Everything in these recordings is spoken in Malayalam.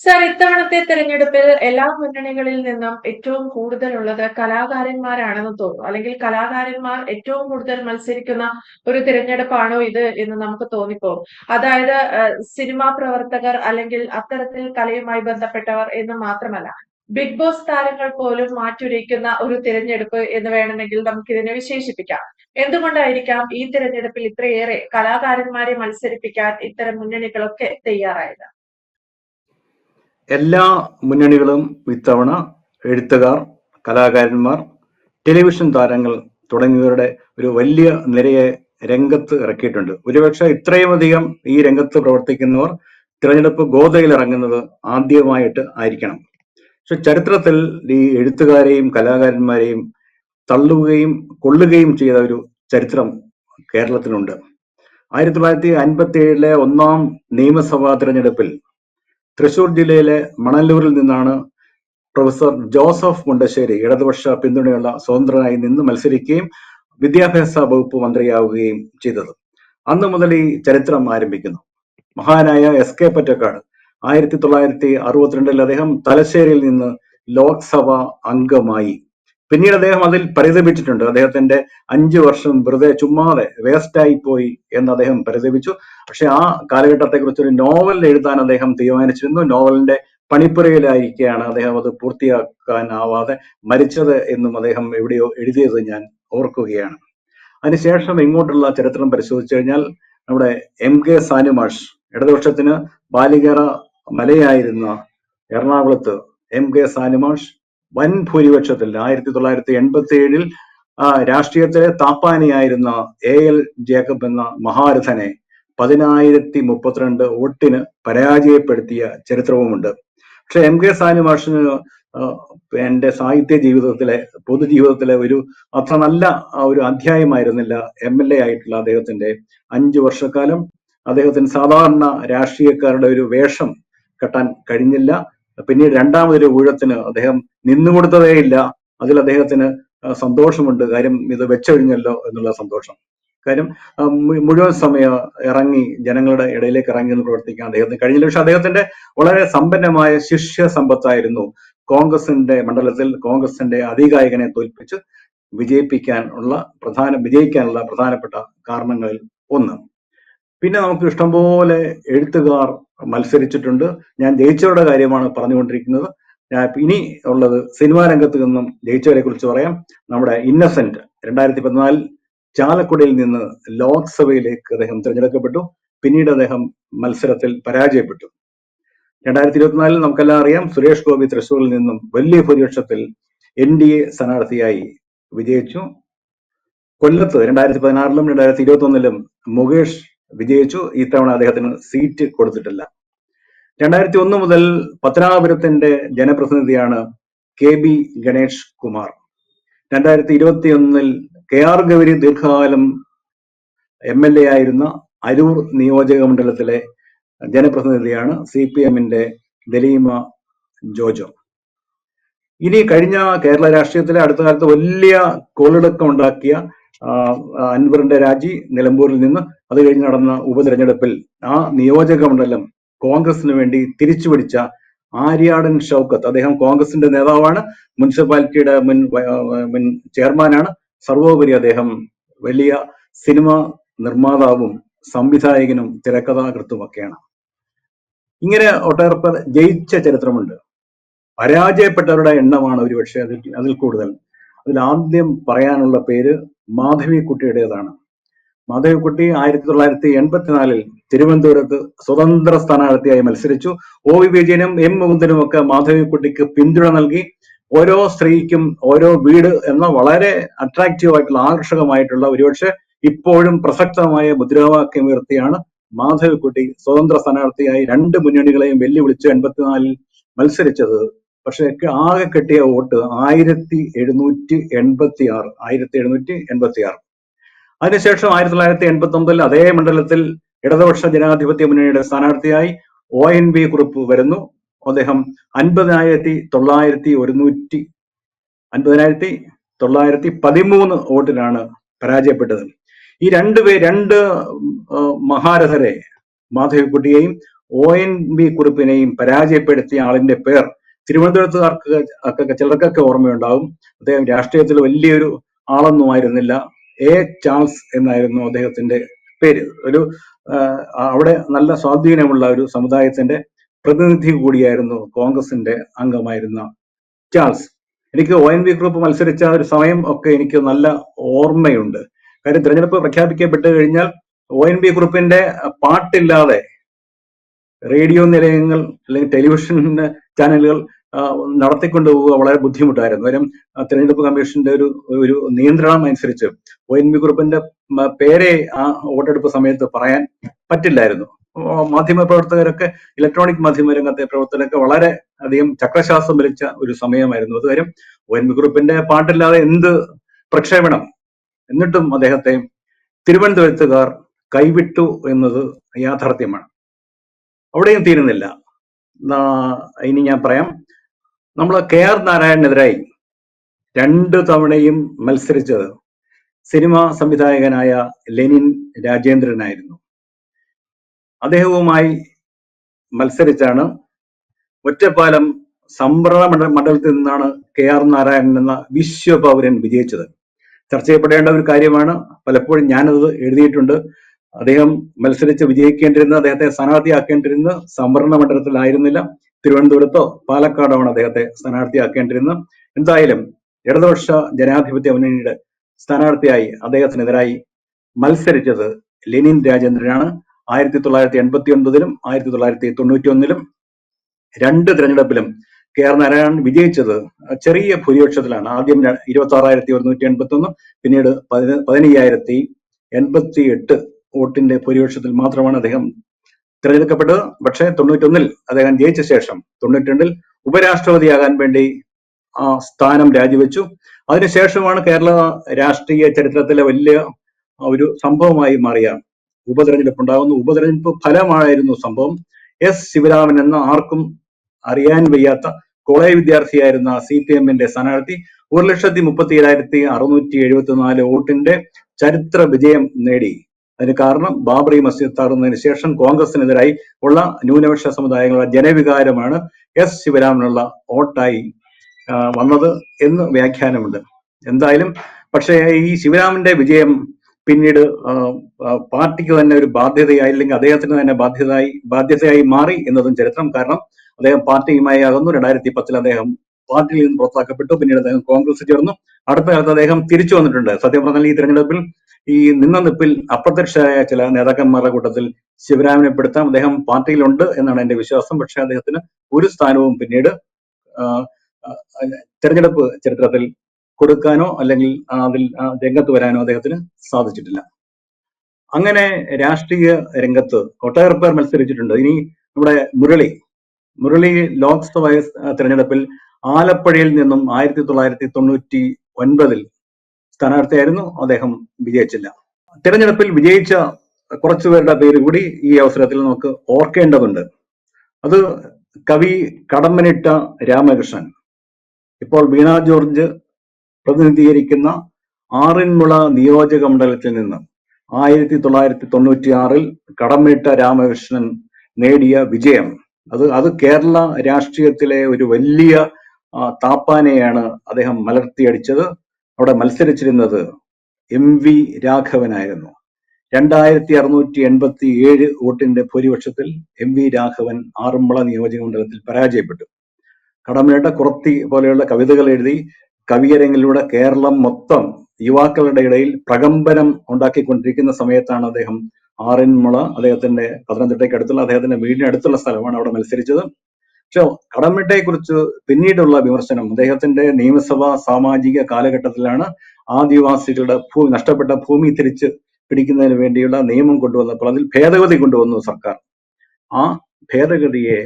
സർ, ഇത്തവണത്തെ തെരഞ്ഞെടുപ്പിൽ എല്ലാ മുന്നണികളിൽ നിന്നും ഏറ്റവും കൂടുതലുള്ളത് കലാകാരന്മാരാണെന്ന് തോന്നുന്നു. അല്ലെങ്കിൽ കലാകാരന്മാർ ഏറ്റവും കൂടുതൽ മത്സരിക്കുന്ന ഒരു തിരഞ്ഞെടുപ്പാണോ ഇത് എന്ന് നമുക്ക് തോന്നിപ്പോകും. അതായത് സിനിമാ പ്രവർത്തകർ അല്ലെങ്കിൽ അത്തരത്തിൽ കലയുമായി ബന്ധപ്പെട്ടവർ എന്ന് മാത്രമല്ല, ബിഗ് ബോസ് താരങ്ങൾ പോലും മാറ്റുരയ്ക്കുന്ന ഒരു തിരഞ്ഞെടുപ്പ് എന്ന് വേണമെങ്കിൽ നമുക്കിതിനെ വിശേഷിപ്പിക്കാം. എന്തുകൊണ്ടായിരിക്കാം ഈ തിരഞ്ഞെടുപ്പിൽ ഇത്രയേറെ കലാകാരന്മാരെ മത്സരിപ്പിക്കാൻ ഇത്തരം മുന്നണികളൊക്കെ തയ്യാറായത്? എല്ലാ മുന്നണികളും ഇത്തവണ എഴുത്തുകാർ, കലാകാരന്മാർ, ടെലിവിഷൻ താരങ്ങൾ തുടങ്ങിയവരുടെ ഒരു വലിയ നിരയെ രംഗത്ത് ഇറക്കിയിട്ടുണ്ട്. ഒരുപക്ഷെ ഇത്രയുമധികം ഈ രംഗത്ത് പ്രവർത്തിക്കുന്നവർ തിരഞ്ഞെടുപ്പ് ഗോതയിൽ ഇറങ്ങുന്നത് ആദ്യമായിട്ട് ആയിരിക്കണം. പക്ഷെ ചരിത്രത്തിൽ ഈ എഴുത്തുകാരെയും കലാകാരന്മാരെയും തള്ളുകയും കൊള്ളുകയും ചെയ്ത ഒരു ചരിത്രം കേരളത്തിനുണ്ട്. 1957 ഒന്നാം നിയമസഭാ തിരഞ്ഞെടുപ്പിൽ തൃശൂർ ജില്ലയിലെ മണലൂരിൽ നിന്നാണ് പ്രൊഫസർ ജോസഫ് മുണ്ടശ്ശേരി ഇടതുപക്ഷ പിന്തുണയുള്ള സ്വതന്ത്രനായി നിന്ന് മത്സരിക്കുകയും വിദ്യാഭ്യാസ വകുപ്പ് മന്ത്രിയാവുകയും ചെയ്തത്. അന്ന് മുതൽ ഈ ചരിത്രം ആരംഭിക്കുന്നു. മഹാനായ എസ് കെ പൊറ്റക്കാട് 1962 അദ്ദേഹം തലശ്ശേരിയിൽ നിന്ന് ലോക്സഭ അംഗമായി. പിന്നീട് അദ്ദേഹം അതിൽ പരിതപിച്ചിട്ടുണ്ട്. അദ്ദേഹത്തിന്റെ 5 വർഷം വെറുതെ ചുമ്മാതെ വേസ്റ്റായി പോയി എന്ന് അദ്ദേഹം പരിതപിച്ചു. പക്ഷെ ആ കാലഘട്ടത്തെ കുറിച്ച് ഒരു നോവൽ എഴുതാൻ അദ്ദേഹം തീരുമാനിച്ചിരുന്നു. നോവലിന്റെ പണിപ്പുരയിലായിരിക്കുകയാണ് അദ്ദേഹം അത് പൂർത്തിയാക്കാനാവാതെ മരിച്ചത് എന്നും അദ്ദേഹം എവിടെയോ എഴുതിയത് ഞാൻ ഓർക്കുകയാണ്. അതിനുശേഷം ഇങ്ങോട്ടുള്ള ചരിത്രം പരിശോധിച്ചു കഴിഞ്ഞാൽ നമ്മുടെ MK സാനുമാഷ്, ഇടതുപക്ഷത്തിന് ബാലികേറ മലയായിരുന്ന എറണാകുളത്ത് MK സാനുമാഷ് വൻ ഭൂരിപക്ഷത്തിൽ 1987 രാഷ്ട്രീയത്തിലെ താപ്പാനിയായിരുന്ന AL ജേക്കബ് എന്ന മഹാരഥനെ 10,032 വോട്ടിന് പരാജയപ്പെടുത്തിയ ചരിത്രവുമുണ്ട്. പക്ഷെ MK സാനുമാഷിന് എന്റെ സാഹിത്യ ജീവിതത്തിലെ, പൊതുജീവിതത്തിലെ ഒരു അത്ര നല്ല ഒരു അധ്യായമായിരുന്നില്ല MLA ആയിട്ടുള്ള അദ്ദേഹത്തിന്റെ 5 വർഷക്കാലം. അദ്ദേഹത്തിന് സാധാരണ രാഷ്ട്രീയക്കാരുടെ ഒരു വേഷം കെട്ടാൻ കഴിഞ്ഞില്ല. പിന്നീട് രണ്ടാമതൊരു ഊഴത്തിന് അദ്ദേഹം നിന്നുകൊടുത്തതേയില്ല. അതിൽ അദ്ദേഹത്തിന് സന്തോഷമുണ്ട്. കാര്യം ഇത് വെച്ചൊഴിഞ്ഞല്ലോ എന്നുള്ള സന്തോഷം. കാര്യം മുഴുവൻ സമയം ഇറങ്ങി ജനങ്ങളുടെ ഇടയിലേക്ക് ഇറങ്ങി എന്ന് പ്രവർത്തിക്കാൻ അദ്ദേഹത്തിന് കഴിഞ്ഞില്ല. പക്ഷെ അദ്ദേഹത്തിന്റെ വളരെ സമ്പന്നമായ ശിഷ്യ സമ്പത്തായിരുന്നു കോൺഗ്രസിന്റെ മണ്ഡലത്തിൽ കോൺഗ്രസിന്റെ അധികായകനെ തോൽപ്പിച്ച് വിജയിക്കാനുള്ള പ്രധാനപ്പെട്ട കാരണങ്ങളിൽ ഒന്ന്. പിന്നെ നമുക്ക് ഇഷ്ടംപോലെ എഴുത്തുകാർ മത്സരിച്ചിട്ടുണ്ട്. ഞാൻ ജയിച്ചവരുടെ കാര്യമാണ് പറഞ്ഞുകൊണ്ടിരിക്കുന്നത്. ഇനി ഉള്ളത് സിനിമാ രംഗത്ത് നിന്നും ജയിച്ചവരെ കുറിച്ച് പറയാം. നമ്മുടെ ഇന്നസെന്റ് 2014 ചാലക്കുടിയിൽ നിന്ന് ലോക്സഭയിലേക്ക് അദ്ദേഹം തിരഞ്ഞെടുക്കപ്പെട്ടു. പിന്നീട് അദ്ദേഹം മത്സരത്തിൽ പരാജയപ്പെട്ടു. 2024 നമുക്കെല്ലാം അറിയാം, സുരേഷ് ഗോപി തൃശ്ശൂരിൽ നിന്നും വലിയ ഭൂരിപക്ഷത്തിൽ NDA സ്ഥാനാർത്ഥിയായി വിജയിച്ചു. കൊല്ലത്ത് 2016 2021 മുകേഷ് വിജയിച്ചു. ഇത്തവണ അദ്ദേഹത്തിന് സീറ്റ് കൊടുത്തിട്ടില്ല. 2001 മുതൽ പത്തനാപുരത്തിന്റെ ജനപ്രതിനിധിയാണ് KB ഗണേഷ് കുമാർ. 2021 KR ഗൗരി ദീർഘകാലം MLA ആയിരുന്ന അരൂർ നിയോജക മണ്ഡലത്തിലെ ജനപ്രതിനിധിയാണ് CPMന്റെ ദലീമ ജോജോ. ഇനി കഴിഞ്ഞ കേരള രാഷ്ട്രീയത്തിലെ അടുത്ത കാലത്ത് വലിയ കോളിളക്കം ഉണ്ടാക്കിയ അൻവറിന്റെ രാജി നിലമ്പൂരിൽ നിന്ന്, അത് കഴിഞ്ഞ് നടന്ന ഉപതെരഞ്ഞെടുപ്പിൽ ആ നിയോജക മണ്ഡലം കോൺഗ്രസിന് വേണ്ടി തിരിച്ചുപിടിച്ച ആര്യാടൻ ഷൗക്കത്ത്, അദ്ദേഹം കോൺഗ്രസിന്റെ നേതാവാണ്, മുനിസിപ്പാലിറ്റിയുടെ മുൻ ചെയർമാനാണ്. സർവോപരി അദ്ദേഹം വലിയ സിനിമ നിർമ്മാതാവും സംവിധായകനും തിരക്കഥാകൃത്തുമൊക്കെയാണ്. ഇങ്ങനെ ഒട്ടേറെ പേർ ജയിച്ച ചരിത്രമുണ്ട്. പരാജയപ്പെട്ടവരുടെ എണ്ണമാണ് ഒരുപക്ഷെ അതിൽ കൂടുതൽ. അതിൽ ആദ്യം പറയാനുള്ള പേര് മാധവിക്കുട്ടിയുടേതാണ്. മാധവിക്കുട്ടി 1984 തിരുവനന്തപുരത്ത് സ്വതന്ത്ര സ്ഥാനാർത്ഥിയായി മത്സരിച്ചു. OV വിജയനും M മുകുന്ദനും ഒക്കെ മാധവിക്കുട്ടിക്ക് പിന്തുണ നൽകി. ഓരോ സ്ത്രീക്കും ഓരോ വീട് എന്ന വളരെ അട്രാക്റ്റീവ് ആയിട്ടുള്ള, ആകർഷകമായിട്ടുള്ള, ഒരുപക്ഷെ ഇപ്പോഴും പ്രസക്തമായ മുദ്രാവാക്യം ഉയർത്തിയാണ് മാധവിക്കുട്ടി സ്വതന്ത്ര സ്ഥാനാർത്ഥിയായി 2 മുന്നണികളെയും വെല്ലുവിളിച്ച് 84 മത്സരിച്ചത്. പക്ഷെ ആകെ കിട്ടിയ വോട്ട് 1786. അതിനുശേഷം 1989 അതേ മണ്ഡലത്തിൽ ഇടതുപക്ഷ ജനാധിപത്യ മുന്നണിയുടെ സ്ഥാനാർത്ഥിയായി ONV കുറുപ്പ് വരുന്നു. അദ്ദേഹം 50,913 വോട്ടിനാണ് പരാജയപ്പെട്ടത്. ഈ രണ്ട് മഹാരഥരെ, മാധവിക്കുട്ടിയെയും ONV കുറിപ്പിനെയും പരാജയപ്പെടുത്തിയ ആളിന്റെ പേർ തിരുവനന്തപുരത്തുകാർക്ക് ഒക്കെ ചിലർക്കൊക്കെ ഓർമ്മയുണ്ടാവും. അദ്ദേഹം രാഷ്ട്രീയത്തിൽ വലിയൊരു ആളൊന്നുമായിരുന്നില്ല. ചാൾസ് എന്നായിരുന്നു അദ്ദേഹത്തിന്റെ പേര്. അവിടെ നല്ല സ്വാധീനമുള്ള ഒരു സമുദായത്തിന്റെ പ്രതിനിധി കൂടിയായിരുന്നു കോൺഗ്രസിന്റെ അംഗമായിരുന്ന ചാൾസ്. എനിക്ക് ONV ഗ്രൂപ്പ് മത്സരിച്ച ഒരു സമയം ഒക്കെ എനിക്ക് നല്ല ഓർമ്മയുണ്ട്. കാര്യം തിരഞ്ഞെടുപ്പ് പ്രഖ്യാപിക്കപ്പെട്ട് കഴിഞ്ഞാൽ ONV ഗ്രൂപ്പിന്റെ പാട്ടില്ലാതെ റേഡിയോ നിലയങ്ങൾ അല്ലെങ്കിൽ ടെലിവിഷൻ ചാനലുകൾ നടത്തിക്കൊണ്ടുപോവുക വളരെ ബുദ്ധിമുട്ടായിരുന്നു. കാര്യം തിരഞ്ഞെടുപ്പ് കമ്മീഷന്റെ ഒരു നിയന്ത്രണം അനുസരിച്ച് ONV ഗ്രൂപ്പിന്റെ പേരെ ആ വോട്ടെടുപ്പ് സമയത്ത് പറയാൻ പറ്റില്ലായിരുന്നു. മാധ്യമ പ്രവർത്തകരൊക്കെ, ഇലക്ട്രോണിക് മാധ്യമ രംഗത്തെ പ്രവർത്തകരൊക്കെ വളരെ അധികം ചക്രശ്വാസം വലിച്ച ഒരു സമയമായിരുന്നു അത്. കാര്യം ONV ഗ്രൂപ്പിന്റെ പാട്ടില്ലാതെ എന്ത് പ്രക്ഷേപണം? എന്നിട്ടും അദ്ദേഹത്തെ തിരുവനന്തപുരത്തുകാർ കൈവിട്ടു എന്നത് യാഥാർത്ഥ്യമാണ്. അവിടെയും തീരുന്നില്ല. ഇനി ഞാൻ പറയാം. നമ്മൾ KR നാരായണനെതിരായി 2 തവണയും മത്സരിച്ചത് സിനിമാ സംവിധായകനായ ലെനിൻ രാജേന്ദ്രനായിരുന്നു. അദ്ദേഹവുമായി മത്സരിച്ചാണ് ഒറ്റപ്പാലം സംവരണ മണ്ഡലത്തിൽ നിന്നാണ് KR നാരായണൻ എന്ന വിശ്വപൗരൻ വിജയിച്ചത്. ചർച്ച ചെയ്യപ്പെടേണ്ട ഒരു കാര്യമാണ്. പലപ്പോഴും ഞാനത് എഴുതിയിട്ടുണ്ട്. അദ്ദേഹം മത്സരിച്ച് വിജയിക്കേണ്ടിരുന്ന, അദ്ദേഹത്തെ സ്ഥാനാർത്ഥിയാക്കേണ്ടിരുന്ന സംവരണ മണ്ഡലത്തിലായിരുന്നില്ല, തിരുവനന്തപുരത്തോ പാലക്കാടോ ആണ് അദ്ദേഹത്തെ സ്ഥാനാർത്ഥിയാക്കേണ്ടിരുന്നത്. എന്തായാലും ഇടതുപക്ഷ ജനാധിപത്യ മുന്നണിയുടെ സ്ഥാനാർത്ഥിയായി അദ്ദേഹത്തിനെതിരായി മത്സരിച്ചത് ലെനിൻ രാജേന്ദ്രനാണ്. 1989-ലും 1991-ലും 2 തിരഞ്ഞെടുപ്പിലും KR നാരായണൻ വിജയിച്ചത് ചെറിയ ഭൂരിപക്ഷത്തിലാണ്. ആദ്യം 26,181, പിന്നീട് 15,088 വോട്ടിന്റെ ഭൂരിപക്ഷത്തിൽ മാത്രമാണ് അദ്ദേഹം തിരഞ്ഞെടുക്കപ്പെട്ടത്. പക്ഷേ 91-ൽ അദ്ദേഹം ജയിച്ച ശേഷം 92-ൽ ഉപരാഷ്ട്രപതിയാകാൻ വേണ്ടി ആ സ്ഥാനം രാജിവെച്ചു. അതിനുശേഷമാണ് കേരള രാഷ്ട്രീയ ചരിത്രത്തിലെ വലിയ ഒരു സംഭവമായി മാറിയ ഉപതെരഞ്ഞെടുപ്പ് ഉണ്ടാകുന്നു. ഉപതെരഞ്ഞെടുപ്പ് ഫലമായിരുന്നു സംഭവം. ശിവരാമൻ എന്ന ആർക്കും അറിയാൻ വയ്യാത്ത കോളേജ് വിദ്യാർത്ഥിയായിരുന്ന CPM-ന്റെ സ്ഥാനാർത്ഥി 1,37,674 വോട്ടിന്റെ ചരിത്ര വിജയം നേടി. അതിന് കാരണം ബാബറി മസ്ജിദ് തകർന്നതിന് ശേഷം കോൺഗ്രസിനെതിരായി ഉള്ള ന്യൂനപക്ഷ സമുദായങ്ങളുടെ ജനവികാരമാണ് ശിവരാമനുള്ള വോട്ടായി വന്നത് എന്ന് വ്യാഖ്യാനമുണ്ട്. എന്തായാലും പക്ഷേ ഈ ശിവരാമന്റെ വിജയം പിന്നീട് പാർട്ടിക്ക് തന്നെ ഒരു ബാധ്യതയായി, അല്ലെങ്കിൽ അദ്ദേഹത്തിന് തന്നെ ബാധ്യതയായി മാറി എന്നതും ചരിത്രം. കാരണം അദ്ദേഹം പാർട്ടിയുമായി അകന്നു. 2010-ൽ അദ്ദേഹം പാർട്ടിയിൽ നിന്ന് പുറത്താക്കപ്പെട്ടു. പിന്നീട് അദ്ദേഹം കോൺഗ്രസ് ചേർന്നു. അടുത്ത കാലത്ത് അദ്ദേഹം തിരിച്ചു വന്നിട്ടുണ്ട്. സത്യം പറഞ്ഞാൽ ഈ തെരഞ്ഞെടുപ്പിൽ ഈ നിന്ന നിപ്പിൽ അപ്രത്യക്ഷരായ ചില നേതാക്കന്മാരുടെ കൂട്ടത്തിൽ ശിവരാമനെ പെടുത്താം. അദ്ദേഹം പാർട്ടിയിലുണ്ട് എന്നാണ് എന്റെ വിശ്വാസം. പക്ഷെ അദ്ദേഹത്തിന് ഒരു സ്ഥാനവും പിന്നീട് തെരഞ്ഞെടുപ്പ് ചരിത്രത്തിൽ കൊടുക്കാനോ അല്ലെങ്കിൽ അതിൽ രംഗത്ത് വരാനോ അദ്ദേഹത്തിന് സാധിച്ചിട്ടില്ല. അങ്ങനെ രാഷ്ട്രീയ രംഗത്ത് ഒട്ടേറെ പേർ മത്സരിച്ചിട്ടുണ്ട്. ഇനി നമ്മുടെ മുരളി ലോക്സഭ തെരഞ്ഞെടുപ്പിൽ ആലപ്പുഴയിൽ നിന്നും 1999-ൽ സ്ഥാനാർത്ഥിയായിരുന്നു. അദ്ദേഹം വിജയിച്ചില്ല. തെരഞ്ഞെടുപ്പിൽ വിജയിച്ച കുറച്ചുപേരുടെ പേര് കൂടി ഈ അവസരത്തിൽ നമുക്ക് ഓർക്കേണ്ടതുണ്ട്. അത് കവി കടമ്മനിട്ട രാമകൃഷ്ണൻ, ഇപ്പോൾ വീണ ജോർജ് പ്രതിനിധീകരിക്കുന്ന ആറന്മുള നിയോജക മണ്ഡലത്തിൽ നിന്ന് 1996-ൽ കടമ്മനിട്ട രാമകൃഷ്ണൻ നേടിയ വിജയം, അത് കേരള രാഷ്ട്രീയത്തിലെ ഒരു വലിയ താപ്പാനയാണ് അദ്ദേഹം മലർത്തിയടിച്ചത്. അവിടെ മത്സരിച്ചിരുന്നത് MV രാഘവനായിരുന്നു. 2687 വോട്ടിന്റെ ഭൂരിപക്ഷത്തിൽ MV രാഘവൻ ആറന്മുള നിയോജക മണ്ഡലത്തിൽ പരാജയപ്പെട്ടു. കടമ്മനിട്ട കുറത്തി പോലെയുള്ള കവിതകൾ എഴുതി കവിയരങ്ങിലൂടെ കേരളം മൊത്തം യുവാക്കളുടെ ഇടയിൽ പ്രകമ്പനം ഉണ്ടാക്കിക്കൊണ്ടിരിക്കുന്ന സമയത്താണ് അദ്ദേഹം ആറന്മുള, അദ്ദേഹത്തിന്റെ പത്തനംതിട്ടയ്ക്ക് അടുത്തുള്ള അദ്ദേഹത്തിന്റെ വീടിനടുത്തുള്ള സ്ഥലമാണ്, അവിടെ മത്സരിച്ചത്. പക്ഷെ കടമ്മനിട്ടയെ കുറിച്ച് പിന്നീടുള്ള വിമർശനം അദ്ദേഹത്തിന്റെ നിയമസഭാ സാമാജിക കാലഘട്ടത്തിലാണ് ആദിവാസികളുടെ നഷ്ടപ്പെട്ട ഭൂമി തിരിച്ച് പിടിക്കുന്നതിന് വേണ്ടിയുള്ള നിയമം കൊണ്ടുവന്നപ്പോൾ അതിൽ ഭേദഗതി കൊണ്ടുവന്നു സർക്കാർ. ആ ഭേദഗതിയെ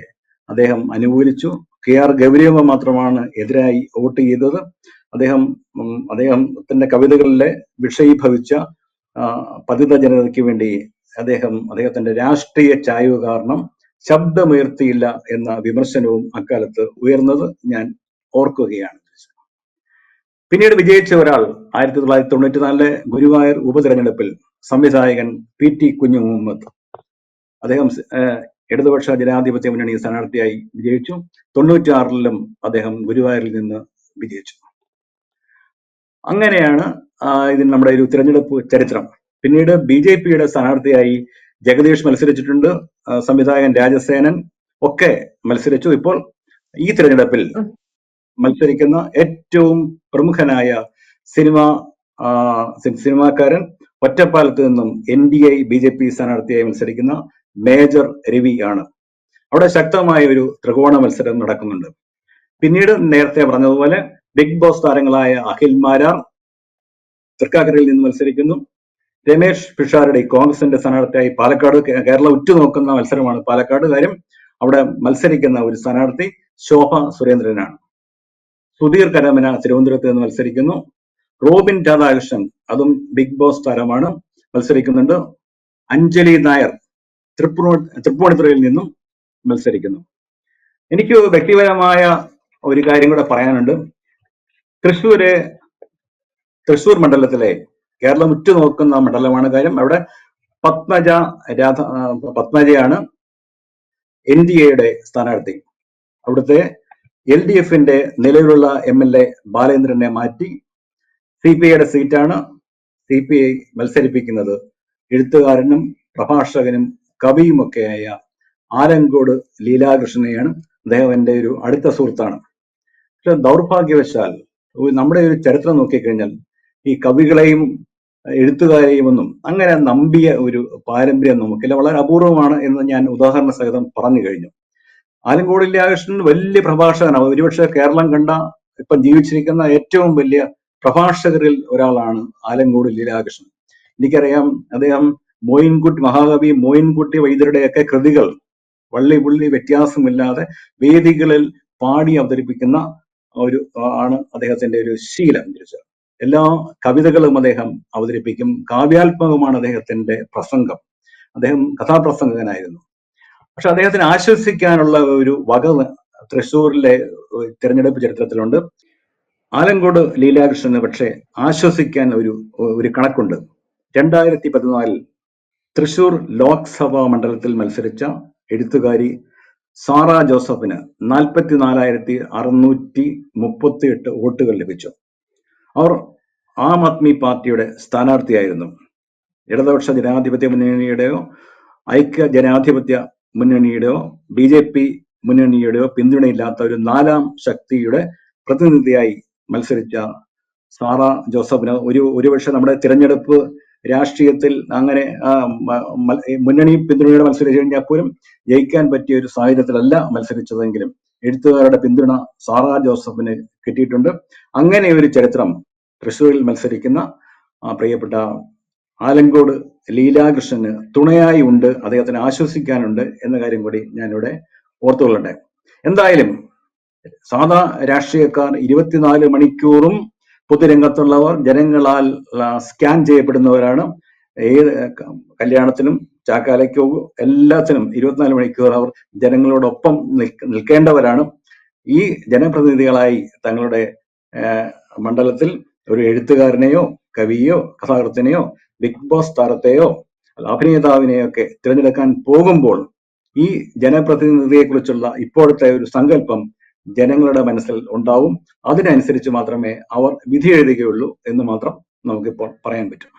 അദ്ദേഹം അനുകൂലിച്ചു. KR ഗൗരിയമ്മ മാത്രമാണ് എതിരായി വോട്ട് ചെയ്തത്. അദ്ദേഹത്തിന്റെ കവിതകളിലെ വിഷയീഭവിച്ച പതിത ജനതയ്ക്ക് വേണ്ടി അദ്ദേഹത്തിന്റെ രാഷ്ട്രീയ ചായ്വ് കാരണം ശബ്ദമുയർത്തിയില്ല എന്ന വിമർശനവും അക്കാലത്ത് ഉയർന്നത് ഞാൻ ഓർക്കുകയാണ്. പിന്നീട് വിജയിച്ച ഒരാൾ 1994-ലെ ഗുരുവായൂർ ഉപതെരഞ്ഞെടുപ്പിൽ സംവിധായകൻ PT കുഞ്ഞുമുഹമ്മദ്. അദ്ദേഹം ഇടതുപക്ഷ ജനാധിപത്യ മുന്നണി സ്ഥാനാർത്ഥിയായി വിജയിച്ചു. 96-ലും അദ്ദേഹം ഗുരുവായൂരിൽ നിന്ന് വിജയിച്ചു. അങ്ങനെയാണ് ഇതിന് നമ്മുടെ ഒരു തിരഞ്ഞെടുപ്പ് ചരിത്രം. പിന്നീട് BJPയുടെ സ്ഥാനാർത്ഥിയായി ജഗദീഷ് മത്സരിച്ചിട്ടുണ്ട്, സംവിധായകൻ രാജസേനൻ ഒക്കെ മത്സരിച്ചു. ഇപ്പോൾ ഈ തിരഞ്ഞെടുപ്പിൽ മത്സരിക്കുന്ന ഏറ്റവും പ്രമുഖനായ സിനിമാക്കാരൻ ഒറ്റപ്പാലത്ത് നിന്നും NDI BJP സ്ഥാനാർത്ഥിയായി മത്സരിക്കുന്ന മേജർ രവി ആണ്. അവിടെ ശക്തമായ ഒരു ത്രികോണ മത്സരം നടക്കുന്നുണ്ട്. പിന്നീട് നേരത്തെ പറഞ്ഞതുപോലെ ബിഗ് ബോസ് താരങ്ങളായ അഖിൽ മാരാർ തൃക്കാക്കരയിൽ നിന്ന് മത്സരിക്കുന്നു. രമേശ് പിഷാരടി കോൺഗ്രസിന്റെ സ്ഥാനാർത്ഥിയായി പാലക്കാട്, കേരളം ഉറ്റുനോക്കുന്ന മത്സരമാണ് പാലക്കാട്. കാര്യം അവിടെ മത്സരിക്കുന്ന ഒരു സ്ഥാനാർത്ഥി ശോഭ സുരേന്ദ്രനാണ്. സുധീർ കരമന തിരുവനന്തപുരത്ത് നിന്ന് മത്സരിക്കുന്നു. റോബിൻ രാധാകൃഷ്ണൻ, അതും ബിഗ് ബോസ് താരമാണ്, മത്സരിക്കുന്നുണ്ട്. അഞ്ജലി നായർ തൃപ്പൂണിത്തുറയിൽ നിന്നും മത്സരിക്കുന്നു. എനിക്ക് വ്യക്തിപരമായ ഒരു കാര്യം കൂടെ പറയാനുണ്ട്. തൃശ്ശൂർ മണ്ഡലത്തിലെ കേരളം ഉറ്റുനോക്കുന്ന മണ്ഡലമാണ്. കാര്യം അവിടെ പത്മജയാണ് NDAയുടെ സ്ഥാനാർത്ഥി. അവിടുത്തെ LDFന്റെ നിലവിലുള്ള MLA ബാലേന്ദ്രനെ മാറ്റി CPIയുടെ സീറ്റാണ്. CPI മത്സരിപ്പിക്കുന്നത് എഴുത്തുകാരനും പ്രഭാഷകനും കവിയുമൊക്കെയായ ആലങ്കോട് ലീലാകൃഷ്ണനെയാണ്. അദ്ദേഹം എൻ്റെ ഒരു അടുത്ത സുഹൃത്താണ്. പക്ഷെ ദൗർഭാഗ്യവശാൽ നമ്മുടെ ഒരു ചരിത്രം നോക്കിക്കഴിഞ്ഞാൽ ഈ കവികളെയും എഴുത്തുകാരെയും ഒന്നും അങ്ങനെ നമ്പിയ ഒരു പാരമ്പര്യം നമുക്കില്ല, വളരെ അപൂർവമാണ് എന്ന് ഞാൻ ഉദാഹരണ സഹിതം പറഞ്ഞു കഴിഞ്ഞു. ആലങ്കോട് ലീലാകൃഷ്ണൻ വലിയ പ്രഭാഷകനാണ്. ഒരുപക്ഷെ കേരളം കണ്ട ഇപ്പം ജീവിച്ചിരിക്കുന്ന ഏറ്റവും വലിയ പ്രഭാഷകരിൽ ഒരാളാണ് ആലങ്കോട് ലീലാകൃഷ്ണൻ. എനിക്കറിയാം, അദ്ദേഹം മഹാകവി മോയിൻകുട്ടി വൈദ്യരുടെയൊക്കെ കൃതികൾ വള്ളി പുള്ളി വ്യത്യാസമില്ലാതെ വേദികളിൽ പാടി അവതരിപ്പിക്കുന്ന ഒരു ആണ് അദ്ദേഹത്തിന്റെ ഒരു ശീലം. എല്ലാ കവിതകളും അദ്ദേഹം അവതരിപ്പിക്കും. കാവ്യാത്മകമാണ് അദ്ദേഹത്തിന്റെ പ്രസംഗം. അദ്ദേഹം കഥാപ്രസംഗകനായിരുന്നു. പക്ഷെ അദ്ദേഹത്തിന് ആശ്വസിക്കാനുള്ള ഒരു വക തൃശ്ശൂരിലെ തിരഞ്ഞെടുപ്പ് ചരിത്രത്തിലുണ്ട്. ആലങ്കോട് ലീലാകൃഷ്ണന് പക്ഷെ ആശ്വസിക്കാൻ ഒരു കണക്കുണ്ട്. 2014 തൃശ്ശൂർ ലോക്സഭാ മണ്ഡലത്തിൽ മത്സരിച്ച എഴുത്തുകാരി സാറ ജോസഫിന് 44,638 വോട്ടുകൾ ലഭിച്ചു. അവർ ആം ആദ്മി പാർട്ടിയുടെ സ്ഥാനാർത്ഥിയായിരുന്നു. ഇടതുപക്ഷ ജനാധിപത്യ മുന്നണിയുടെയോ ഐക്യ ജനാധിപത്യ മുന്നണിയുടെയോ BJP മുന്നണിയുടെയോ പിന്തുണയില്ലാത്ത ഒരു 4ാം ശക്തിയുടെ പ്രതിനിധിയായി മത്സരിച്ച സാറ ജോസഫിന് ഒരുപക്ഷെ നമ്മുടെ തിരഞ്ഞെടുപ്പ് രാഷ്ട്രീയത്തിൽ അങ്ങനെ മുന്നണി പിന്തുണയുടെ മത്സരിച്ചു കഴിഞ്ഞാൽ പോലും ജയിക്കാൻ പറ്റിയ ഒരു സാഹചര്യത്തിലല്ല മത്സരിച്ചതെങ്കിലും എഴുത്തുകാരുടെ പിന്തുണ സാറ ജോസഫിന് കിട്ടിയിട്ടുണ്ട്. അങ്ങനെ ഒരു ചരിത്രം തൃശ്ശൂരിൽ മത്സരിക്കുന്ന പ്രിയപ്പെട്ട ആലങ്കോട് ലീലാകൃഷ്ണന് തുണയായി ഉണ്ട്, അദ്ദേഹത്തിന് ആശ്വസിക്കാനുണ്ട് എന്ന കാര്യം കൂടി ഞാനിവിടെ ഓർത്തുകൊള്ളട്ടെ. എന്തായാലും സാധാ രാഷ്ട്രീയക്കാർ 24 മണിക്കൂറും പൊതുരംഗത്തുള്ളവർ, ജനങ്ങളാൽ സ്കാൻ ചെയ്യപ്പെടുന്നവരാണ്. ഏത് കല്യാണത്തിനും ചാക്കാലയ്ക്കോ എല്ലാത്തിനും 24 മണിക്കൂർ അവർ ജനങ്ങളോടൊപ്പം നിൽക്കേണ്ടവരാണ്. ഈ ജനപ്രതിനിധികളായി തങ്ങളുടെ മണ്ഡലത്തിൽ ഒരു എഴുത്തുകാരനെയോ കവിയോ കഥാകൃത്തിനെയോ ബിഗ് ബോസ് താരത്തെയോ അഭിനേതാവിനെയോ ഒക്കെ തിരഞ്ഞെടുക്കാൻ പോകുമ്പോൾ ഈ ജനപ്രതിനിധിയെക്കുറിച്ചുള്ള ഇപ്പോഴത്തെ ഒരു സങ്കല്പം ജനങ്ങളുടെ മനസ്സിൽ ഉണ്ടാവും. അതിനനുസരിച്ച് മാത്രമേ അവർ വിധി എഴുതുകയുള്ളൂ എന്ന് മാത്രം നമുക്കിപ്പോൾ പറയാൻ പറ്റും.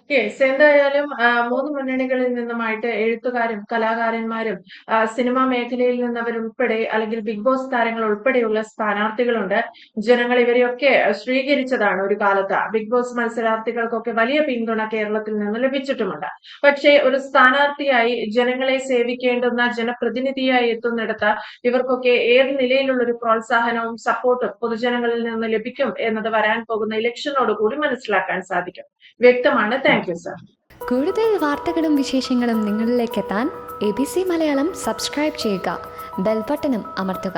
യെസ്, എന്തായാലും 3 മുന്നണികളിൽ നിന്നുമായിട്ട് എഴുത്തുകാരും കലാകാരന്മാരും സിനിമാ മേഖലയിൽ നിന്നവരുൾപ്പെടെ അല്ലെങ്കിൽ ബിഗ് ബോസ് താരങ്ങൾ ഉൾപ്പെടെയുള്ള സ്ഥാനാർത്ഥികളുണ്ട്. ജനങ്ങൾ ഇവരെയൊക്കെ സ്വീകരിച്ചതാണ് ഒരു കാലത്ത്. ബിഗ് ബോസ് മത്സരാർത്ഥികൾക്കൊക്കെ വലിയ പിന്തുണ കേരളത്തിൽ നിന്ന് ലഭിച്ചിട്ടുമുണ്ട്. പക്ഷേ ഒരു സ്ഥാനാർത്ഥിയായി ജനങ്ങളെ സേവിക്കേണ്ടുന്ന ജനപ്രതിനിധിയായി എത്തുന്നിടത്ത് ഇവർക്കൊക്കെ ഏത് നിലയിലുള്ള ഒരു പ്രോത്സാഹനവും സപ്പോർട്ടും പൊതുജനങ്ങളിൽ നിന്ന് ലഭിക്കും എന്നത് വരാൻ പോകുന്ന ഇലക്ഷനോട് കൂടി മനസ്സിലാക്കാൻ സാധിക്കും. വ്യക്തമാണ്. Thank you sir. കൂടുതൽ വാർത്തകളും വിശേഷങ്ങളും നിങ്ങളിലേക്ക് എത്താൻ ABC മലയാളം സബ്സ്ക്രൈബ് ചെയ്യുക, ബെൽ ബട്ടണും അമർത്തുക.